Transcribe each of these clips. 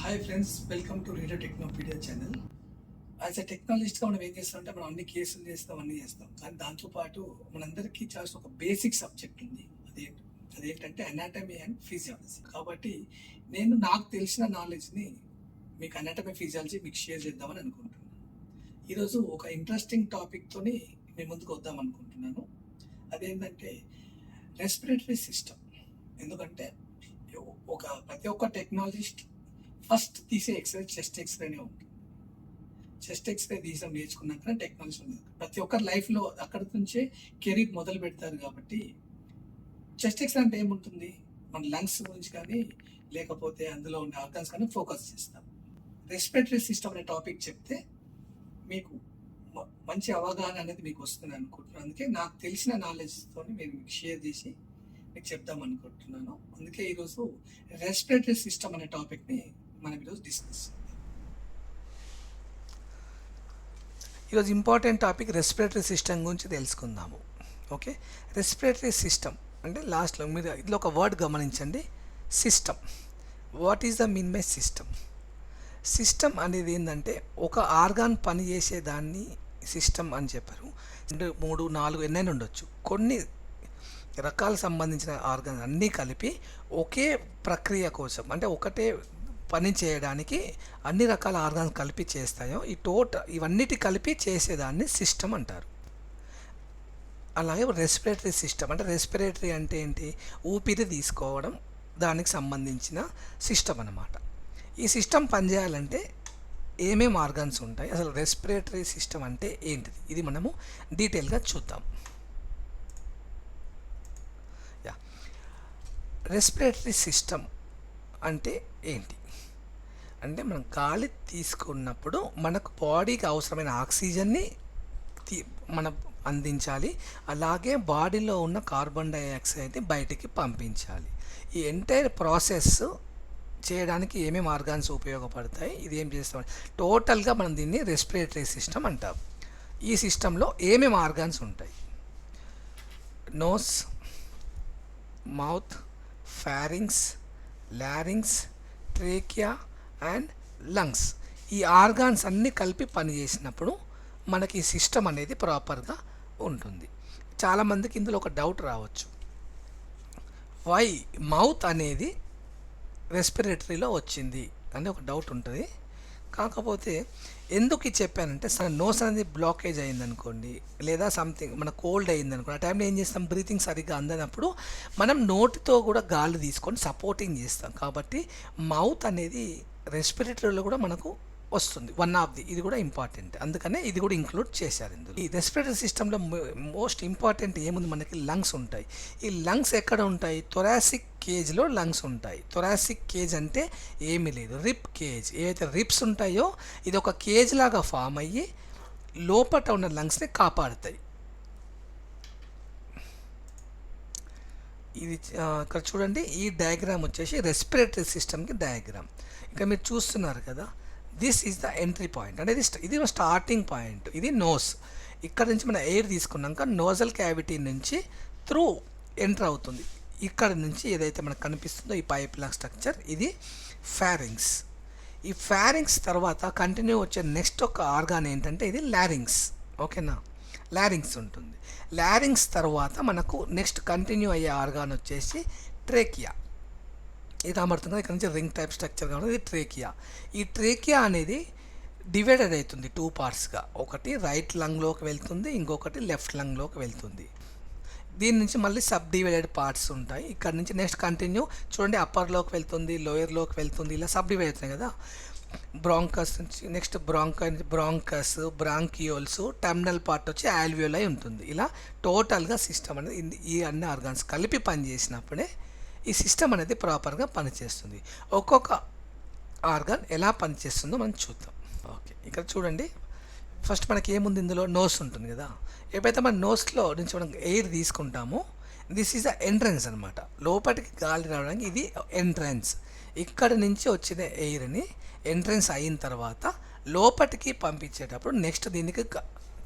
Hi friends, welcome to radio Technopedia channel. As a టెక్నాలజిస్ట్గా మనం ఏం చేస్తామంటే మనం అన్ని కేసులు చేస్తాం, అన్నీ చేస్తాం. కానీ దాంతోపాటు మనందరికీ చాలా ఒక బేసిక్ సబ్జెక్ట్ ఉంది. అదేంటంటే అనాటమీ అండ్ ఫిజియాలజీ. కాబట్టి నేను నాకు తెలిసిన నాలెడ్జ్ని మీకు అనాటమీ ఫిజియాలజీ మీకు షేర్ చేద్దామని అనుకుంటున్నాను. ఈరోజు ఒక ఇంట్రెస్టింగ్ టాపిక్తోని మీ ముందుకు వద్దాం అనుకుంటున్నాను. అదేంటంటే రెస్పిరేటరీ సిస్టమ్. ఎందుకంటే ప్రతి ఒక్క టెక్నాలజిస్ట్ ఫస్ట్ తీసే ఎక్స్రే చెస్ట్ ఎక్స్రేనే ఉంటుంది. చెస్ట్ ఎక్స్రే తీసాం నేర్చుకున్నాక టెక్నాలజీ ఉంది. ప్రతి ఒక్కరి లైఫ్లో అక్కడి నుంచే కెరీర్ మొదలు పెడతారు. కాబట్టి చెస్ట్ ఎక్స్రే అంటే ఏముంటుంది, మన లంగ్స్ గురించి కానీ లేకపోతే అందులో ఉండే ఆర్గన్స్ కానీ ఫోకస్ చేస్తాం. రెస్పిరేటరీ సిస్టమ్ అనే టాపిక్ చెప్తే మీకు మంచి అవగాహన అనేది మీకు వస్తుంది అనుకుంటున్నాను. అందుకే నాకు తెలిసిన నాలెడ్జ్తో నేను మీకు షేర్ చేసి మీకు చెప్దాం అనుకుంటున్నాను. అందుకే ఈరోజు రెస్పిరేటరీ సిస్టమ్ అనే టాపిక్ని మనం ఈరోజు డిస్కస్ చేద్దాం. ఈరోజు ఇంపార్టెంట్ టాపిక్ రెస్పిరేటరీ సిస్టమ్ గురించి తెలుసుకుందాము. ఓకే, రెస్పిరేటరీ సిస్టమ్ అంటే లాస్ట్లో మీరు ఇందులో ఒక వర్డ్ గమనించండి, system. What is the mean by system? System అనేది ఏంటంటే ఒక ఆర్గాన్ పనిచేసే దాన్ని సిస్టమ్ అని చెప్పారు. 2, 3, 4 ఎన్నైనా ఉండొచ్చు. కొన్ని రకాలకు సంబంధించిన ఆర్గాన్స్ అన్నీ కలిపి ఒకే ప్రక్రియ కోసం అంటే ఒకటే పని చేయడానికి అన్ని రకాల ఆర్గాన్స్ కలిపి చేస్తాయో ఇవన్నిటి కలిపి చేసేదాన్ని సిస్టమ్ అంటారు. అలాగే రెస్పిరేటరీ సిస్టమ్ అంటే రెస్పిరేటరీ అంటే ఏంటి, ఊపిరి తీసుకోవడం, దానికి సంబంధించిన సిస్టమ్ అన్నమాట. ఈ సిస్టమ్ పనిచేయాలంటే ఏమేమి ఆర్గాన్స్ ఉంటాయి, అసలు రెస్పిరేటరీ సిస్టమ్ అంటే ఏంటిది, ఇది మనము డీటెయిల్గా చూద్దాం. రెస్పిరేటరీ సిస్టమ్ అంటే ఏంటి అంటే మనం గాలి తీసుకున్నప్పుడు మనకు బాడీకి అవసరమైన ఆక్సిజన్ని మనం అందించాలి, అలాగే బాడీలో ఉన్న కార్బన్ డైఆక్సైడ్ని బయటికి పంపించాలి. ఈ ఎంటైర్ ప్రాసెస్ చేయడానికి ఏమేమి ఆర్గాన్స్ ఉపయోగపడతాయి, ఇది ఏం చేస్తాం, టోటల్గా మనం దీన్ని రెస్పిరేటరీ సిస్టమ్ అంటాం. ఈ సిస్టంలో ఏమేమి ఆర్గాన్స్ ఉంటాయి, nose, mouth, pharynx, larynx, trachea and lungs. ఈ ఆర్గాన్స్ అన్నీ కలిపి పనిచేసినప్పుడు మనకి ఈ సిస్టమ్ అనేది ప్రాపర్గా ఉంటుంది. చాలామందికి ఇందులో ఒక డౌట్ రావచ్చు, వై మౌత్ అనేది రెస్పిరేటరీలో వచ్చింది అని ఒక డౌట్ ఉంటుంది. కాకపోతే ఎందుకు ఇది చెప్పానంటే నోస్ అనేది బ్లాకేజ్ అయిందనుకోండి, లేదా సంథింగ్ మన కోల్డ్ అయిందనుకోండి, ఆ టైంలో ఏం చేస్తాం, బ్రీతింగ్ సరిగ్గా అందనప్పుడు మనం నోటితో కూడా గాలి తీసుకొని సపోర్టింగ్ చేస్తాం. కాబట్టి మౌత్ అనేది రెస్పిరేటరీలో కూడా మనకు వస్తుంది, ఇది కూడా ఇంపార్టెంట్. అందుకనే ఇది కూడా ఇంక్లూడ్ చేశారు ఇందులో. ఈ రెస్పిరేటరీ సిస్టంలో మోస్ట్ ఇంపార్టెంట్ ఏముంది, మనకి లంగ్స్ ఉంటాయి. ఈ లంగ్స్ ఎక్కడ ఉంటాయి, థొరాసిక్ కేజ్లో లంగ్స్ ఉంటాయి. థొరాసిక్ కేజ్ అంటే ఏమీ లేదు, రిప్ కేజ్. ఏవైతే రిప్స్ ఉంటాయో ఇది ఒక కేజ్ లాగా ఫామ్ అయ్యి లోపల ఉన్న లంగ్స్ని కాపాడుతాయి. ఇది ఇక్కడ చూడండి, ఈ డయాగ్రామ్ వచ్చేసి రెస్పిరేటరీ సిస్టమ్కి డయాగ్రామ్. ఇక్కడ మీరు చూస్తున్నారు కదా, this is the entry point, అంటే ఇది స్టార్టింగ్ పాయింట్. ఇది నోస్. ఇక్కడ నుంచి మనం ఎయిర్ తీసుకున్నాక నోజల్ క్యావిటీ నుంచి త్రూ ఎంటర్ అవుతుంది. ఇక్కడ నుంచి ఏదైతే మనకు కనిపిస్తుందో ఈ పైప్ లాగా స్ట్రక్చర్, ఇది ఫారింగ్స్. ఈ ఫారింగ్స్ తర్వాత కంటిన్యూ వచ్చే నెక్స్ట్ ఒక ఆర్గాన్ ఏంటంటే ఇది లారింగ్స్. ఓకేనా, లారింగ్స్ ఉంటుంది. లారింగ్స్ తర్వాత మనకు నెక్స్ట్ కంటిన్యూ అయ్యే ఆర్గాన్ వచ్చేసి ట్రేకియా. ఇది అమరుతుంది కదా, ఇక్కడ నుంచి రింగ్ టైప్ స్ట్రక్చర్ కాబట్టి ఇది ట్రేకియా. ఈ ట్రేకియా అనేది డివైడెడ్ అవుతుంది 2 పార్ట్స్గా. ఒకటి రైట్ లంగ్లోకి వెళ్తుంది, ఇంకొకటి లెఫ్ట్ లంగ్లోకి వెళ్తుంది. దీని నుంచి మళ్ళీ సబ్ డివైడెడ్ పార్ట్స్ ఉంటాయి. ఇక్కడ నుంచి నెక్స్ట్ కంటిన్యూ చూడండి, అప్పర్లోకి వెళ్తుంది, లోయర్లోకి వెళ్తుంది, ఇలా సబ్ డివైడ్ అవుతున్నాయి కదా. బ్రాంకస్ నుంచి next bronchus, bronchioles, terminal part వచ్చి ఆల్వియోలై ఉంటుంది. ఇలా టోటల్గా సిస్టమ్ అనేది ఈ అన్ని ఆర్గాన్స్ కలిపి పనిచేసినప్పుడే ఈ సిస్టమ్ అనేది ప్రాపర్గా పనిచేస్తుంది. ఒక్కొక్క ఆర్గాన్ ఎలా పనిచేస్తుందో మనం చూద్దాం. ఓకే, ఇక్కడ చూడండి, ఫస్ట్ మనకి ఏముంది, ఇందులో నోస్ ఉంటుంది కదా. ఎప్పుడైతే మన నోస్లో నుంచి మనం ఎయిర్ తీసుకుంటామో దిస్ ఈజ్ ద ఎంట్రన్స్ అనమాట. లోపలికి గాలి రావడానికి ఇది ఎంట్రన్స్. ఇక్కడ నుంచి వచ్చిన ఎయిర్ని ఎంట్రన్స్ అయిన తర్వాత లోపలికి పంపించేటప్పుడు నెక్స్ట్ దీనికి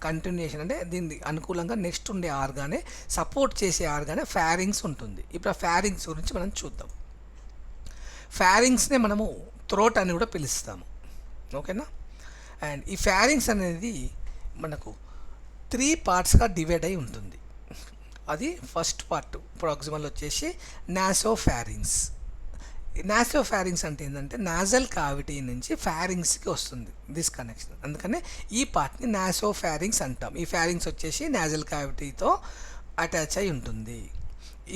కంటిన్యూషన్ అంటే దీనికి అనుకూలంగా నెక్స్ట్ ఉండే ఆర్గానే, సపోర్ట్ చేసే ఆర్గానే ఫారింగ్స్ ఉంటుంది. ఇప్పుడు ఆ ఫారింగ్స్ గురించి మనం చూద్దాం. ఫారింగ్స్నే మనము థ్రోట్ అని కూడా పిలుస్తాము. ఓకేనా. అండ్ ఈ ఫ్యారింగ్స్ అనేది మనకు 3 పార్ట్స్గా డివైడ్ అయి ఉంటుంది. అది ఫస్ట్ పార్ట్ ప్రాక్సిమల్ వచ్చేసి నాసోఫారింగ్స్. నాసోఫారింగ్స్ అంటే ఏంటంటే నాజల్ కావిటీ నుంచి ఫ్యారింగ్స్కి వస్తుంది దిస్ కనెక్షన్. అందుకనే ఈ పార్ట్ని నాసోఫారింగ్స్ అంటాం. ఈ ఫ్యారింగ్స్ వచ్చేసి నాజల్ కావిటీతో అటాచ్ అయి ఉంటుంది.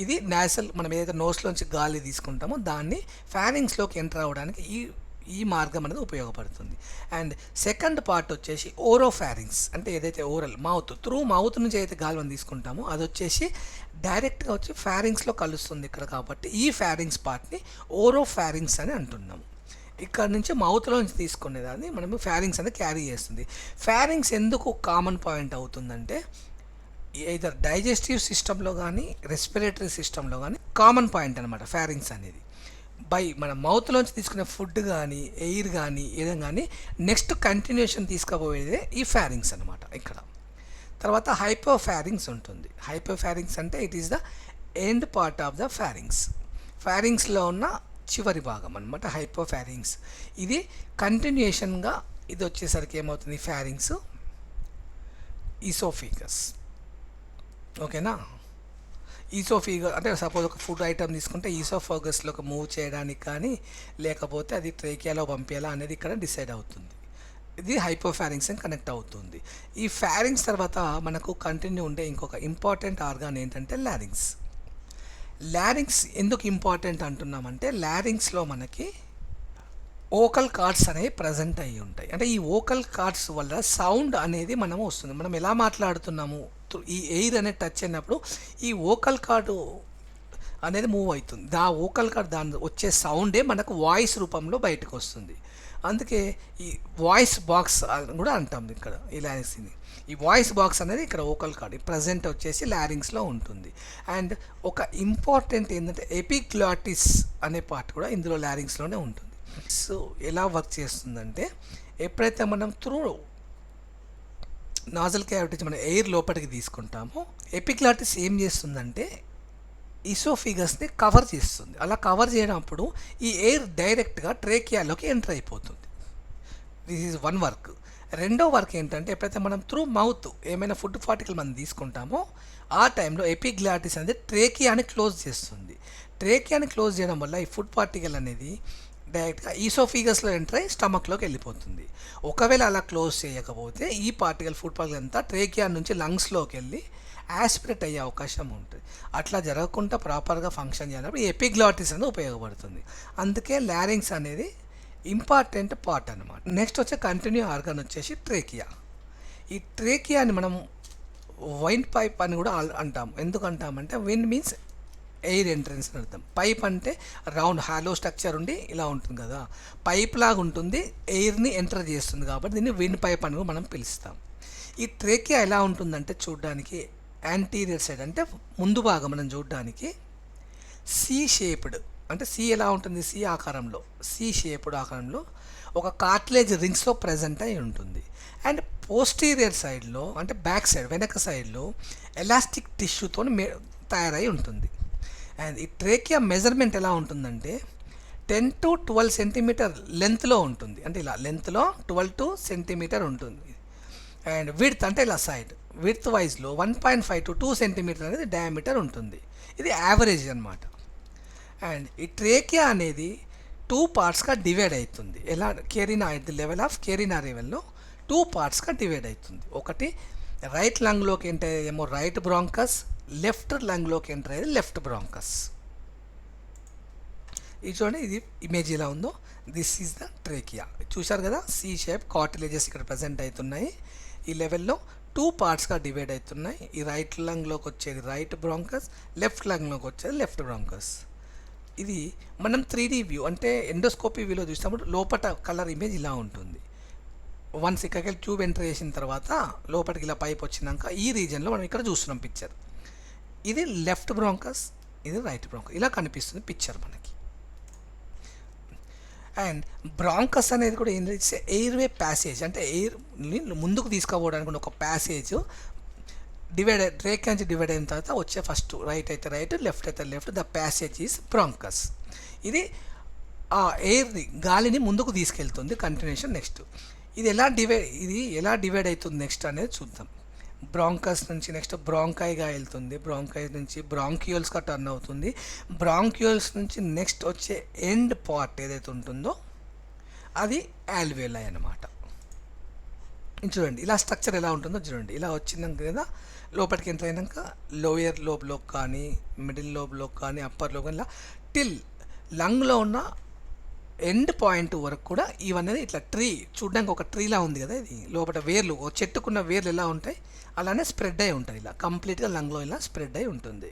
ఇది నాసల్, మనం ఏదైతే నోస్లోంచి గాలి తీసుకుంటామో దాన్ని ఫ్యారింగ్స్లోకి ఎంటర్ అవ్వడానికి ఈ మార్గం అనేది ఉపయోగపడుతుంది. అండ్ సెకండ్ పార్ట్ వచ్చేసి ఓరోఫారింగ్స్, అంటే ఏదైతే ఓరల్ మౌత్ త్రూ మౌత్ నుంచి అయితే గాలి మనం తీసుకుంటామో అది వచ్చేసి డైరెక్ట్గా వచ్చి ఫ్యారింగ్స్లో కలుస్తుంది ఇక్కడ. కాబట్టి ఈ ఫ్యారింగ్స్ పార్ట్ని ఓరోఫారింగ్స్ అని అంటున్నాము. ఇక్కడ నుంచి మౌత్లో నుంచి తీసుకునేదాన్ని మనము ఫ్యారింగ్స్ అనేది క్యారీ చేస్తుంది. ఫ్యారింగ్స్ ఎందుకు కామన్ పాయింట్ అవుతుందంటే ఇదర్ డైజెస్టివ్ సిస్టంలో కానీ రెస్పిరేటరీ సిస్టంలో కానీ కామన్ పాయింట్ అనమాట ఫ్యారింగ్స్ అనేది. మన మౌత్లోంచి తీసుకునే ఫుడ్ కానీ ఎయిర్ కానీ ఏదైనా కానీ నెక్స్ట్ కంటిన్యూషన్ తీసుకుపోయేదే ఈ ఫ్యారింగ్స్ అనమాట ఇక్కడ. తర్వాత హైపోఫారింగ్స్ ఉంటుంది. హైపోఫారింగ్స్ అంటే it is the end part of the pharynx. ఫ్యారింగ్స్లో ఉన్న చివరి భాగం అనమాట హైపోఫారింగ్స్. ఇది కంటిన్యూషన్గా ఇది వచ్చేసరికి ఏమవుతుంది, ఫ్యారింగ్స్ ఈసోఫిగస్. ఓకేనా. ఈసోఫిగస్ అంటే సపోజ్ ఒక ఫుడ్ ఐటమ్ తీసుకుంటే ఈసోఫాగస్లోకి మూవ్ చేయడానికి కానీ లేకపోతే అది ట్రేకియాలో పంపేలా అనేది ఇక్కడ డిసైడ్ అవుతుంది. ఇది హైపోఫారింగ్స్ అని కనెక్ట్ అవుతుంది. ఈ ఫ్యారింగ్స్ తర్వాత మనకు కంటిన్యూ ఉండే ఇంకొక ఇంపార్టెంట్ ఆర్గాన్ ఏంటంటే లారింగ్స్. లారింగ్స్ ఎందుకు ఇంపార్టెంట్ అంటున్నామంటే లారింగ్స్లో మనకి ఓకల్ కార్డ్స్ అనేవి ప్రజెంట్ అయ్యి ఉంటాయి. అంటే ఈ ఓకల్ కార్డ్స్ వల్ల సౌండ్ అనేది మనము వస్తుంది. మనం ఎలా మాట్లాడుతున్నాము, ఈ ఎయిర్ అనేది టచ్ అయినప్పుడు ఈ ఓకల్ కార్డు అనేది మూవ్ అవుతుంది. ఆ ఓకల్ కార్డ్ దాని వచ్చే సౌండే మనకు వాయిస్ రూపంలో బయటకు వస్తుంది. అందుకే ఈ వాయిస్ బాక్స్ కూడా అంటాం ఇక్కడ ఈ లారింగ్స్ని. ఈ వాయిస్ బాక్స్ అనేది ఇక్కడ ఓకల్ కార్డ్ ప్రజెంట్ వచ్చేసి లారింగ్స్లో ఉంటుంది. అండ్ ఒక ఇంపార్టెంట్ ఏంటంటే ఎపిగ్లాటిస్ అనే పార్ట్ కూడా ఇందులో లారింగ్స్లోనే ఉంటుంది. సో ఎలా వర్క్ చేస్తుందంటే ఎప్పుడైతే మనం త్రూ నాజల్ క్యావిటీ మనం ఎయిర్ లోపలికి తీసుకుంటామో ఎపిగ్లాటిస్ ఏం చేస్తుందంటే ఈసోఫిగస్ని కవర్ చేస్తుంది. అలా కవర్ చేయనప్పుడు ఈ ఎయిర్ డైరెక్ట్గా ట్రేకియాలోకి ఎంటర్ అయిపోతుంది. This is one work. రెండో వర్క్ ఏంటంటే ఎప్పుడైతే మనం త్రూ మౌత్ ఏమైనా ఫుడ్ పార్టికల్ మనం తీసుకుంటామో ఆ టైంలో ఎపిగ్లాటిస్ అనేది ట్రేకియాని క్లోజ్ చేస్తుంది. ట్రేకియాని క్లోజ్ చేయడం వల్ల ఈ ఫుడ్ పార్టికల్ అనేది డైరెక్ట్గా ఈసోఫిగస్లో ఎంటర్ అయ్యి స్టమక్లోకి వెళ్ళిపోతుంది. ఒకవేళ అలా క్లోజ్ చేయకపోతే ఈ పార్టికల్ ఫుడ్ పార్టికల్ అంతా ట్రేకియా నుంచి లంగ్స్లోకి వెళ్ళి యాస్పిరేట్ అయ్యే అవకాశం ఉంటుంది. అట్లా జరగకుండా ప్రాపర్గా ఫంక్షన్ చేయాలన్నప్పుడు ఎపిగ్లాటిస్ అనేది ఉపయోగపడుతుంది. అందుకే లారింగ్స్ అనేది ఇంపార్టెంట్ పార్ట్ అనమాట. నెక్స్ట్ వచ్చే కంటిన్యూ ఆర్గాన్ వచ్చేసి ట్రేకియా. ఈ ట్రేకియాని మనం వైండ్ పైప్ అని కూడా అంటాం. ఎందుకు అంటామంటే విండ్ మీన్స్ ఎయిర్ ఎంట్రన్స్ అని అర్థం. పైప్ అంటే రౌండ్ హాలో స్ట్రక్చర్ ఉండి ఇలా ఉంటుంది కదా, పైప్ లాగా ఉంటుంది, ఎయిర్ని ఎంటర్ చేస్తుంది కాబట్టి దీన్ని విండ్ పైప్ అని కూడా మనం పిలుస్తాం. ఈ ట్రేకియా ఎలా ఉంటుందంటే చూడడానికి యాంటీరియర్ సైడ్ అంటే ముందు భాగం మనం చూడడానికి సి షేప్డ్, అంటే సి ఎలా ఉంటుంది, సి ఆకారంలో, సి షేప్డ్ ఆకారంలో ఒక కార్టిలేజ్ రింగ్స్లో ప్రజెంట్ అయి ఉంటుంది. అండ్ పోస్టీరియర్ సైడ్లో అంటే బ్యాక్ సైడ్ వెనక సైడ్లో ఎలాస్టిక్ టిష్యూతో తయారై ఉంటుంది. అండ్ ఈ ట్రేకియా మెజర్మెంట్ ఎలా ఉంటుందంటే 10 to 12 సెంటీమీటర్ లెంత్లో ఉంటుంది. అంటే ఇలా లెంత్లో 12 సెంటీమీటర్ ఉంటుంది. అండ్ విడ్త్ అంటే ఇలా సైడ్ విడ్త్ వైజ్లో 1.5 to 2 సెంటీమీటర్ అనేది డయామీటర్ ఉంటుంది. ఇది యావరేజ్ అనమాట. అండ్ ఈ ట్రేకియా అనేది 2 పార్ట్స్గా డివైడ్ అవుతుంది. ఎలా carina at the level of carina లెవెల్లో 2 పార్ట్స్గా డివైడ్ అవుతుంది. ఒకటి రైట్ లంగ్లోకి ఎంటర్ అయ్యేమో రైట్ బ్రాంకస్, లెఫ్ట్ లంగ్లోకి ఎంటర్ అయ్యేది లెఫ్ట్ బ్రాంకస్. ఇది చూడండి, ఇది ఇమేజ్ ఎలా ఉందో, దిస్ ఈజ్ ద ట్రేకియా. చూశారు కదా, సి షేప్ కార్టిలేజెస్ ఇక్కడ ప్రజెంట్ అవుతున్నాయి. ఈ లెవెల్లో 2 పార్ట్స్గా డివైడ్ అవుతున్నాయి. ఈ రైట్ లంగ్లోకి వచ్చేది రైట్ బ్రాంకస్, లెఫ్ట్ లంగ్లోకి వచ్చేది లెఫ్ట్ బ్రాంకస్. ఇది మనం 3D వ్యూ అంటే ఎండోస్కోపీ వ్యూలో చూసినప్పుడు లోపల కలర్ ఇమేజ్ ఇలా ఉంటుంది. వన్స్ ఇక్కడికి ట్యూబ్ ఎంటర్ చేసిన తర్వాత లోపలికి ఇలా పైప్ వచ్చినాక ఈ రీజన్లో మనం ఇక్కడ చూస్తున్నాం పిక్చర్. ఇది లెఫ్ట్ బ్రాంకస్, ఇది రైట్ బ్రాంకస్, ఇలా కనిపిస్తుంది పిక్చర్ మనకి. అండ్ బ్రాంకస్ అనేది కూడా ఏంటంటే ఎయిర్వే ప్యాసేజ్, అంటే ఎయిర్ ముందుకు తీసుకుపోవడానికి ఒక ప్యాసేజ్ డివైడ్ ట్రేక్ నుంచి డివైడ్ అయిన తర్వాత వచ్చే ఫస్ట్ రైట్ అయితే రైట్, లెఫ్ట్ అయితే left, the passage is bronchus. ఇది ఆ ఎయిర్ని గాలిని ముందుకు తీసుకెళ్తుంది. కంటిన్యూషన్ నెక్స్ట్ ఇది ఎలా డివైడ్ అవుతుంది నెక్స్ట్ అనేది చూద్దాం. బ్రాంకస్ నుంచి నెక్స్ట్ బ్రాంకైగా వెళ్తుంది. బ్రాంకై నుంచి బ్రాంక్యూల్స్గా టర్న్ అవుతుంది. బ్రాంక్యూల్స్ నుంచి నెక్స్ట్ వచ్చే ఎండ్ పార్ట్ ఏదైతే ఉంటుందో అది ఆల్వియోలై అన్నమాట. చూడండి ఇలా స్ట్రక్చర్ ఎలా ఉంటుందో చూడండి. ఇలా వచ్చినాక కదా లోపలికి ఎంటర్ అయినాక లోయర్ లోబ్లో కానీ మిడిల్ లోబ్లో కానీ అప్పర్ లోబ్ కానీ ఇలా టిల్ లంగ్లో ఉన్న ఎండ్ పాయింట్ వరకు కూడా ఇవన్నీ ఇట్లా ట్రీ చూడడానికి ఒక ట్రీలా ఉంది కదా. ఇది లోపల వేర్లు చెట్టుకున్న వేర్లు ఎలా ఉంటాయి అలానే స్ప్రెడ్ అయి ఉంటాయి. ఇలా కంప్లీట్గా లంగ్లో ఇలా స్ప్రెడ్ అయి ఉంటుంది.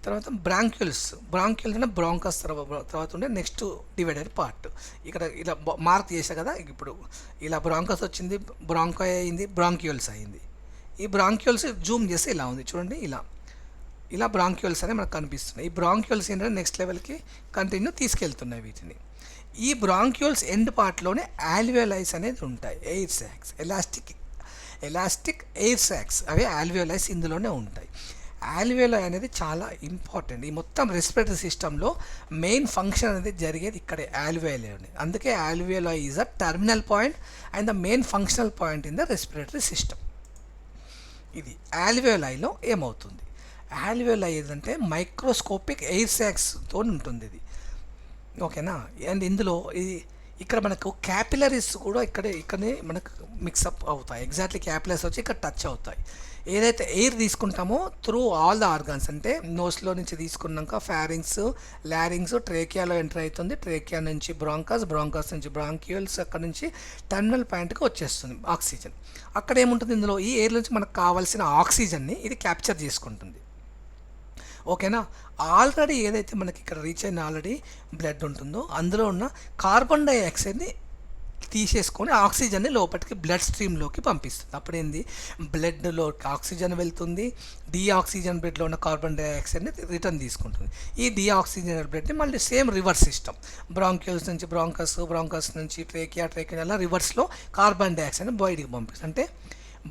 తర్వాత బ్రాంక్యూల్స్ అంటే బ్రాంకస్ తర్వాత ఉండే నెక్స్ట్ డివైడెడ్ పార్ట్. ఇక్కడ ఇలా మార్క్ చేసా కదా. ఇప్పుడు ఇలా బ్రాంకస్ వచ్చింది, బ్రాంకై అయింది, బ్రాంక్యూల్స్ అయింది. ఈ బ్రాంక్యూల్స్ జూమ్ చేస్తే ఇలా ఉంది చూడండి. ఇలా బ్రాంక్యూల్స్ అనేవి మనకు కనిపిస్తున్నాయి. ఈ బ్రాంక్యూల్స్ ఏంటంటే నెక్స్ట్ లెవెల్కి కంటిన్యూ తీసుకెళ్తున్నాయి వీటిని. ఈ బ్రాంక్యూల్స్ ఎండ్ పార్ట్లోనే ఆల్వియోలైస్ అనేది ఉంటాయి. Air sacs, elastic air sacs అవి ఆల్వియోలైస్ ఇందులోనే ఉంటాయి. ఆల్వియోలై అనేది చాలా ఇంపార్టెంట్. ఈ మొత్తం రెస్పిరేటరీ సిస్టంలో మెయిన్ ఫంక్షన్ అనేది జరిగేది ఇక్కడే ఆల్వియోలై ఉంది. అందుకే alveoli is a terminal point and the main functional point in the respiratory system. ఇది ఆల్వియోలైలో ఏమవుతుంది, ఆల్వియోలై ఏదంటే మైక్రోస్కోపిక్ ఎయిర్ సాక్స్తో ఉంటుంది ఇది. ఓకేనా. అండ్ ఇందులో ఇక్కడ మనకు క్యాపిలరీస్ కూడా ఇక్కడనే మనకు మిక్సప్ అవుతాయి. ఎగ్జాక్ట్లీ క్యాపిలరీస్ వచ్చి ఇక్కడ టచ్ అవుతాయి. ఏదైతే ఎయిర్ తీసుకుంటామో త్రూ ఆల్ ద ఆర్గాన్స్, అంటే నోస్లో నుంచి తీసుకున్నాక ఫారింగ్స్, లారింగ్స్, ట్రేకియాలో ఎంటర్ అవుతుంది. ట్రేకియా నుంచి బ్రాంకస్ నుంచి బ్రాంక్యూల్స్, అక్కడ నుంచి టర్మినల్ పాయింట్కి వచ్చేస్తుంది ఆక్సిజన్. అక్కడ ఏముంటుంది, ఇందులో ఈ ఎయిర్ నుంచి మనకు కావాల్సిన ఆక్సిజన్ని ఇది క్యాప్చర్ చేసుకుంటుంది. ఓకేనా. ఆల్రెడీ ఏదైతే మనకి ఇక్కడ రీచ్ అయిన ఆల్రెడీ బ్లడ్ ఉంటుందో అందులో ఉన్న కార్బన్ డైఆక్సైడ్ని తీసేసుకొని ఆక్సిజన్ని లోపలికి బ్లడ్ స్ట్రీమ్లోకి పంపిస్తుంది. అప్పుడేంది, బ్లడ్లో ఆక్సిజన్ వెళ్తుంది, డీఆక్సిజన్ బ్లడ్లో ఉన్న కార్బన్ డైఆక్సైడ్ని రిటర్న్ తీసుకుంటుంది. ఈ డీఆక్సిజన్ బ్లడ్ని మళ్ళీ సేమ్ రివర్స్ సిస్టమ్, బ్రాంక్యూల్స్ నుంచి బ్రాంకస్ నుంచి ట్రేకియా అలా రివర్స్లో కార్బన్ డైఆక్సైడ్ని బయటికి పంపిస్తుంది. అంటే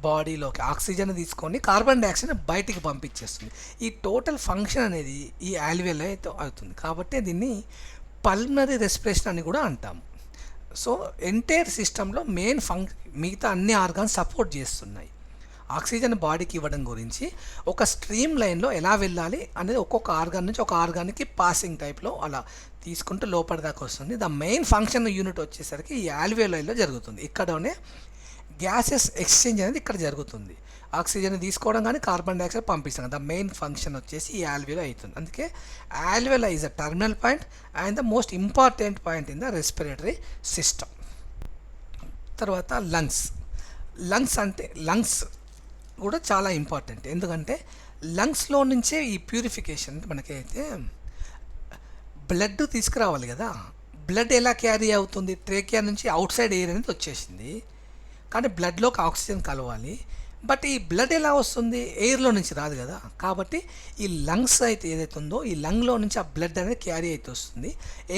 బాడీలోకి ఆక్సిజన్ తీసుకొని కార్బన్ డైఆక్సైడ్ బయటికి పంపించేస్తుంది. ఈ టోటల్ ఫంక్షన్ అనేది ఈ ఆల్వియోలైతో అవుతుంది. కాబట్టి దీన్ని పల్మనరీ రెస్పిరేషన్ అని కూడా అంటాము. సో ఎంటైర్ సిస్టంలో మెయిన్ మిగతా అన్ని ఆర్గాన్స్ సపోర్ట్ చేస్తున్నాయి. ఆక్సిజన్ బాడీకి ఇవ్వడం గురించి ఒక స్ట్రీమ్ లైన్లో ఎలా వెళ్ళాలి అనేది ఒక్కొక్క ఆర్గాన్ నుంచి ఒక ఆర్గాన్కి పాసింగ్ టైప్లో అలా తీసుకుంటూ లోపల దాకా వస్తుంది. ద మెయిన్ ఫంక్షన్ యూనిట్ వచ్చేసరికి ఈ ఆల్వియోలైలో జరుగుతుంది. ఇక్కడనే గ్యాసెస్ ఎక్స్చేంజ్ అనేది ఇక్కడ జరుగుతుంది. ఆక్సిజన్ తీసుకోవడం కానీ కార్బన్ డైఆక్సైడ్ పంపిస్తాం. ద మెయిన్ ఫంక్షన్ వచ్చేసి ఈ ఆల్వియోలై అవుతుంది. అందుకే alveoli is a terminal point and the most important point in the respiratory system. తర్వాత లంగ్స్ కూడా చాలా ఇంపార్టెంట్. ఎందుకంటే లంగ్స్లో నుంచే ఈ ప్యూరిఫికేషన్ మనకైతే బ్లడ్ తీసుకురావాలి కదా. బ్లడ్ ఎలా క్యారీ అవుతుంది, ట్రేకియా నుంచి అవుట్ సైడ్ ఎయిర్ అనేది వచ్చేసింది, కానీ బ్లడ్లోకి ఆక్సిజన్ కలవాలి. బట్ ఈ బ్లడ్ ఎలా వస్తుంది, ఎయిర్లో నుంచి రాదు కదా. కాబట్టి ఈ లంగ్స్ అయితే ఏదైతే ఉందో ఈ లంగ్లో నుంచి ఆ బ్లడ్ అనేది క్యారీ అయితే వస్తుంది.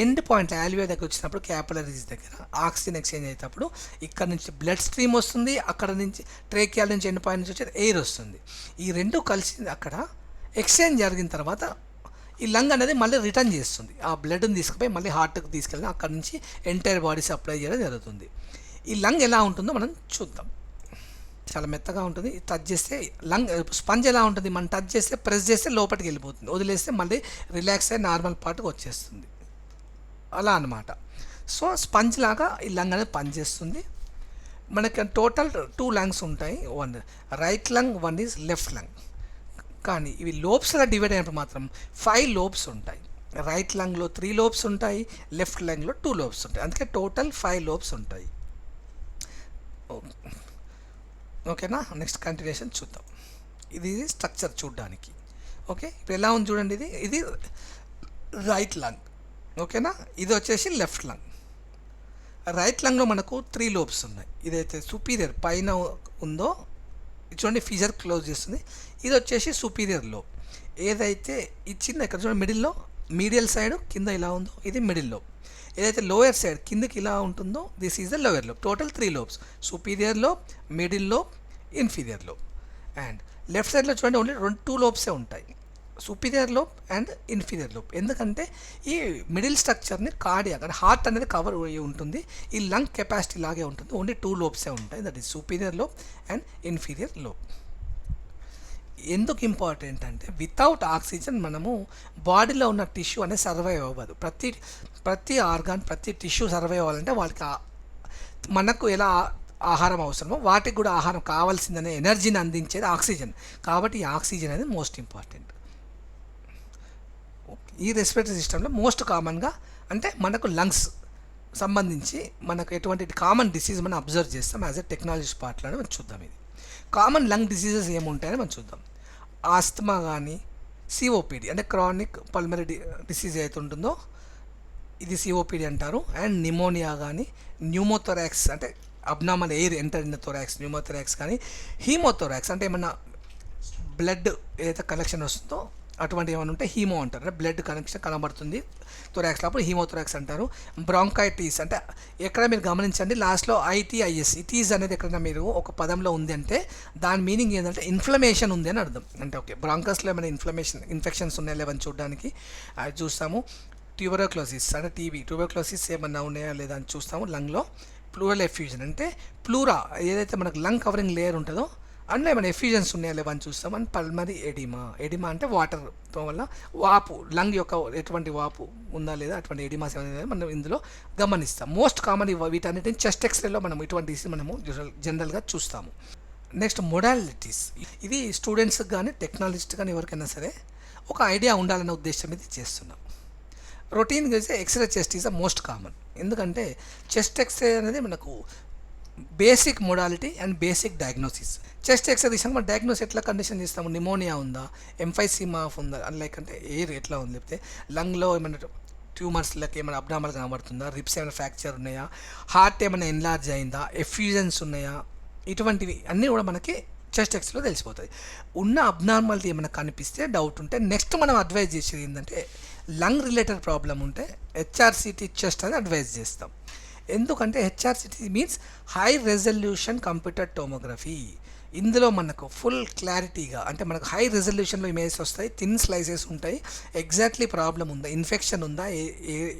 ఎండ్ పాయింట్ ఆల్వియోలై దగ్గర వచ్చినప్పుడు క్యాపిలరీస్ దగ్గర ఆక్సిజన్ ఎక్స్చేంజ్ అయ్యేటప్పుడు ఇక్కడ నుంచి బ్లడ్ స్ట్రీమ్ వస్తుంది, అక్కడ నుంచి ట్రేకియా నుంచి ఎండ్ పాయింట్ నుంచి వచ్చేది ఎయిర్ వస్తుంది. ఈ రెండు కలిసి అక్కడ ఎక్స్చేంజ్ జరిగిన తర్వాత ఈ లంగ్ అనేది మళ్ళీ రిటర్న్ చేస్తుంది. ఆ బ్లడ్ని తీసుకుపోయి మళ్ళీ హార్ట్కి తీసుకెళ్ళి అక్కడ నుంచి ఎంటైర్ బాడీ సప్లై చేయడం జరుగుతుంది. ఈ లంగ్ ఎలా ఉంటుందో మనం చూద్దాం. చాలా మెత్తగా ఉంటుంది. టచ్ చేస్తే లంగ్ స్పంజ్ ఎలా ఉంటుంది, మనం టచ్ చేస్తే ప్రెస్ చేస్తే లోపలికి వెళ్ళిపోతుంది, వదిలేస్తే మళ్ళీ రిలాక్స్ అయ్యి నార్మల్ పార్ట్కి వచ్చేస్తుంది. అలా అన్నమాట. సో స్పంజ్ లాగా ఈ లంగ్ అనేది పనిచేస్తుంది. మనకి టోటల్ 2 లంగ్స్ ఉంటాయి. One right lung, one is left lung. కానీ ఇవి లోబ్స్లా డివైడ్ అయినప్పుడు మాత్రం 5 లోబ్స్ ఉంటాయి. రైట్ లంగ్లో 3 లోబ్స్ ఉంటాయి, లెఫ్ట్ లంగ్లో 2 లోబ్స్ ఉంటాయి. అందుకే టోటల్ 5 లోబ్స్ ఉంటాయి. ఓకేనా. నెక్స్ట్ కంటిన్యూషన్ చూద్దాం. ఇది స్ట్రక్చర్ చూడడానికి. ఓకే, ఇప్పుడు ఎలా ఉంది చూడండి. ఇది రైట్ లంగ్. ఓకేనా. ఇది వచ్చేసి లెఫ్ట్ లంగ్. రైట్ లంగ్లో మనకు 3 లోబ్స్ ఉన్నాయి. ఇదైతే సుపీరియర్ పైన ఉందో చూడండి, ఫిజర్ క్లోజ్ చేస్తుంది. ఇది వచ్చేసి సుపీరియర్ లోబ్. ఏదైతే ఈ చిన్న ఇక్కడ చూడండి మిడిల్లో మీడియల్ సైడ్ కింద ఇలా ఉందో ఇది మిడిల్ లోబ్. ఏదైతే లోయర్ సైడ్ కిందకి ఇలా ఉంటుందో this is the lower lobe. Total 3 lobes, superior lobe, middle lobe, inferior lobe. And left సైడ్లో చూడండి ఓన్లీ 2 లోబ్సే ఉంటాయి. Superior lobe and inferior lobe. ఎందుకంటే ఈ మిడిల్ స్ట్రక్చర్ని కార్డియాక్ అంటే హార్ట్ అనేది కవర్ అయ్యి ఉంటుంది. ఈ లంగ్ కెపాసిటీ లాగే ఉంటుంది. ఓన్లీ 2 లోబ్సే ఉంటాయి. That is superior lobe and inferior lobe. ఎందుకు ఇంపార్టెంట్ అంటే వితౌట్ ఆక్సిజన్ మనము బాడీలో ఉన్న టిష్యూ అనేది సర్వైవ్ అవ్వదు. ప్రతి ఆర్గాన్ ప్రతి టిష్యూ సర్వైవ్ అవ్వాలంటే వాళ్ళకి మనకు ఎలా ఆహారం అవసరమో వాటికి కూడా ఆహారం కావాల్సిందనే ఎనర్జీని అందించేది ఆక్సిజన్. కాబట్టి ఈ ఆక్సిజన్ అనేది మోస్ట్ ఇంపార్టెంట్. ఈ రెస్పిరేటరీ సిస్టంలో మోస్ట్ కామన్గా అంటే మనకు లంగ్స్ సంబంధించి మనకు ఎటువంటి కామన్ డిసీజ్ మనం అబ్జర్వ్ చేస్తాం యాజ్ ఎ టెక్నాలజీ పార్ట్లోనే మనం చూద్దాం. ఇది కామన్ లంగ్ డిసీజెస్ ఏముంటాయని మనం చూద్దాం. ఆస్తమా కానీ సిఓపిడి అంటే క్రానిక్ పల్మరీ డిసీజ్ ఏదైతే ఉంటుందో ఇది సిఓపిడి అంటారు. అండ్ నిమోనియా కానీ న్యూమోథొరాక్స్ అంటే abnormal air enter in thorax pneumothorax కానీ హీమోథొరాక్స్ అంటే ఏమన్నా బ్లడ్ ఏదైతే కనెక్షన్ వస్తుందో అటువంటి ఏమైనా ఉంటే హీమో అంటారు. అంటే బ్లడ్ కనెక్షన్ కనబడుతుంది థొరాక్స్ లోపల హీమోథొరాక్స్ అంటారు. బ్రాంకైటిస్ అంటే ఎక్కడ మీరు గమనించండి లాస్ట్లో ఐటీఐఎస్ ఇటీస్ అనేది ఎక్కడైనా మీరు ఒక పదంలో ఉంది అంటే దాని మీనింగ్ ఏంటంటే ఇన్ఫ్లమేషన్ ఉంది అని అర్థం. అంటే ఓకే బ్రాంకస్లో ఏమైనా ఇన్ఫెక్షన్స్ ఉన్నాయా లేవని చూడడానికి అది చూస్తాము. ట్యూబరోక్లోసిస్ అంటే ట్యూబరోక్లోసిస్ ఏమన్నా ఉన్నాయా లేదా అని చూస్తాము. లంగ్లో ప్లూరల్ ఎఫ్యూజన్ అంటే ప్లూరా ఏదైతే మనకు లంగ్ కవరింగ్ లేయర్ ఉంటుందో అందులో ఏమైనా ఎఫ్యూజన్స్ ఉన్నాయా లేవా అని చూస్తాం. అండ్ పల్మరీ ఎడిమా అంటే వాటర్తో వల్ల వాపు లంగ్ యొక్క ఎటువంటి వాపు ఉందా లేదా అటువంటి ఎడిమాస్ ఏమైనా మనం ఇందులో గమనిస్తాం. మోస్ట్ కామన్ వీటన్నిటిని చెస్ట్ ఎక్స్రేలో మనం ఇటువంటి మనము జనరల్గా చూస్తాము. Next modalities. ఇది స్టూడెంట్స్కి కానీ టెక్నాలజిస్ట్ కానీ ఎవరికైనా సరే ఒక ఐడియా ఉండాలనే ఉద్దేశం ఇది చేస్తున్నాం. రొటీన్గా అయితే x-ray chest is the most common. ఎందుకంటే చెస్ట్ ఎక్స్రే అనేది మనకు basic modality and basic diagnosis. Chest x-ray తీసాక మనం డయాగ్నోస్ ఎట్లా కండిషన్ చేస్తాము. నిమోనియా ఉందా, ఎంఫైసీమా ఉందా లైక్ అంటే ఎయిర్ ఎట్లా ఉంది, లేకపోతే లంగ్లో ఏమైనా ట్యూమర్స్లకి ఏమైనా అబ్నార్మల్ కనబడుతుందా, రిప్స్ ఏమైనా ఫ్రాక్చర్ ఉన్నాయా, హార్ట్ ఏమైనా ఎన్లార్జ్ అయిందా, ఎఫ్యూజన్స్ ఉన్నాయా, ఇటువంటివి అన్నీ కూడా మనకి చెస్ట్ ఎక్స్రేలో తెలిసిపోతుంది. ఉన్న అబ్నార్మాలిటీ ఏమైనా కనిపిస్తే డౌట్ ఉంటే నెక్స్ట్ మనం అడ్వైజ్ చేసేది ఏంటంటే లంగ్ రిలేటెడ్ ప్రాబ్లం ఉంటే హెచ్ఆర్సిటీ చెస్ట్ అని అడ్వైజ్ చేస్తాం. ఎందుకంటే HRCT means high resolution computer tomography. ఇందులో మనకు ఫుల్ క్లారిటీగా అంటే మనకు హై రెజల్యూషన్లో ఇమేజెస్ వస్తాయి, థిన్ స్లైసెస్ ఉంటాయి, ఎగ్జాక్ట్లీ ప్రాబ్లం ఉందా, ఇన్ఫెక్షన్ ఉందా,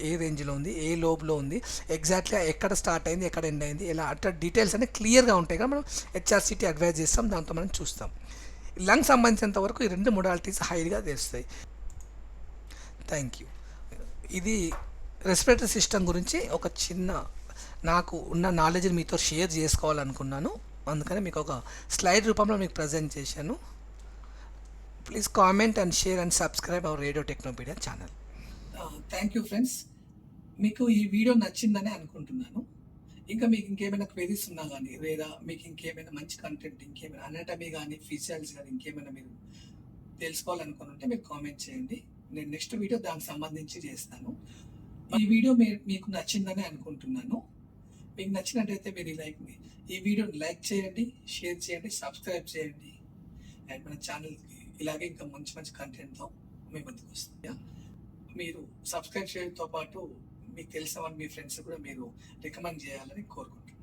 ఏ రేంజ్లో ఉంది, ఏ లోబ్లో ఉంది, ఎగ్జాక్ట్లీ ఎక్కడ స్టార్ట్ అయింది ఎక్కడ ఎండ్ అయింది, ఇలా అట్లా డీటెయిల్స్ అనేవి క్లియర్గా ఉంటాయి కదా మనం హెచ్ఆర్సిటీ అడ్వైజ్ చేస్తాం. దాంతో మనం చూస్తాం. లంగ్ సంబంధించినంత వరకు ఈ 2 మొడాలిటీస్ హైగా తెలుస్తాయి. Thank you. ఇది రెస్పిరేటరీ సిస్టమ్ గురించి ఒక చిన్న నాకు ఉన్న నాలెడ్జ్ని మీతో షేర్ చేసుకోవాలనుకున్నాను. అందుకని మీకు ఒక స్లైడ్ రూపంలో మీకు ప్రజెంట్ చేశాను. Please comment and share and subscribe our radio Technopedia channel. Thank you friends. మీకు ఈ వీడియో నచ్చిందని అనుకుంటున్నాను. ఇంకా మీకు ఇంకేమైనా క్వెరీస్ ఉన్నా కానీ లేదా మీకు ఇంకేమైనా మంచి కంటెంట్ ఇంకేమైనా అనాటమీ కానీ ఫిజియాలజీ కానీ ఇంకేమైనా మీరు తెలుసుకోవాలనుకుంటే మీరు కామెంట్ చేయండి. నేను నెక్స్ట్ వీడియో దానికి సంబంధించి చేస్తాను. ఈ వీడియో మీకు నచ్చిందని అనుకుంటున్నాను. మీకు నచ్చినట్టయితే మీరు ఈ వీడియోని లైక్ చేయండి, షేర్ చేయండి, సబ్స్క్రైబ్ చేయండి. అండ్ మన ఛానల్కి ఇలాగే ఇంకా మంచి మంచి కంటెంట్తో మీ ముందుకు వస్తుంది. మీరు సబ్స్క్రైబ్ చేయడంతో పాటు మీకు తెలిసిన వాళ్ళు మీ ఫ్రెండ్స్ కూడా మీరు రికమెండ్ చేయాలని కోరుకుంటున్నాను.